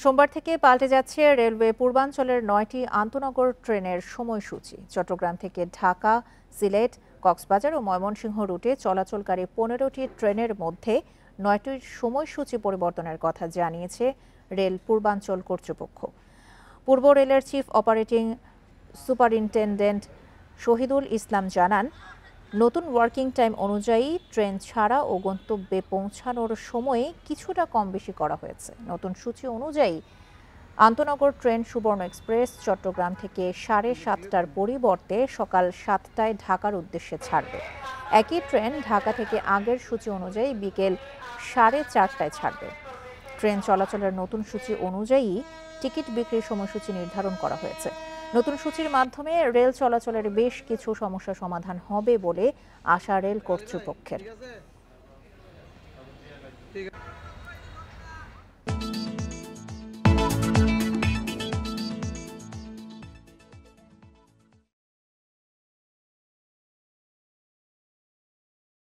সোমবার থেকে পাল্টে যাচ্ছে রেলওয়ে পূর্বাঞ্চলের ৯টি আন্তনগর ট্রেনের সময়সূচি। চট্টগ্রাম থেকে ঢাকা, সিলেট, কক্সবাজার ও ময়মনসিংহ রুটে চলাচলকারী ১৫টি ট্রেনের মধ্যে ৯টির সময়সূচি পরিবর্তনের কথা জানিয়েছে রেল পূর্বাঞ্চল কর্তৃপক্ষ। পূর্ব রেলের chief operating superintendent Shahidul Islam জানান, নতুন ওয়ার্কিং টাইম অনুযায়ী ট্রেন ছাড়া ও গন্তব্যে পৌঁছানোর সময়ে কিছুটা কম বেশি করা হয়েছে। নতুন সূচি অনুযায়ী আন্তনগর ট্রেন সুবর্ণ এক্সপ্রেস চট্টগ্রাম থেকে 7:30টার পরিবর্তে সকাল 7টায় ঢাকার উদ্দেশ্যে ছাড়বে। একই ট্রেন ঢাকা থেকে আগের সূচি অনুযায়ী বিকেল 4:30টায় ছাড়বে। ট্রেন চলাচলের নতুন সূচি অনুযায়ী টিকিট বিক্রির সময়সূচি নির্ধারণ করা হয়েছে। নতুন সূচির মাধ্যমে রেল চলাচলের বেশ কিছু সমস্যা সমাধান হবে বলে আশা রেল কর্তৃপক্ষের।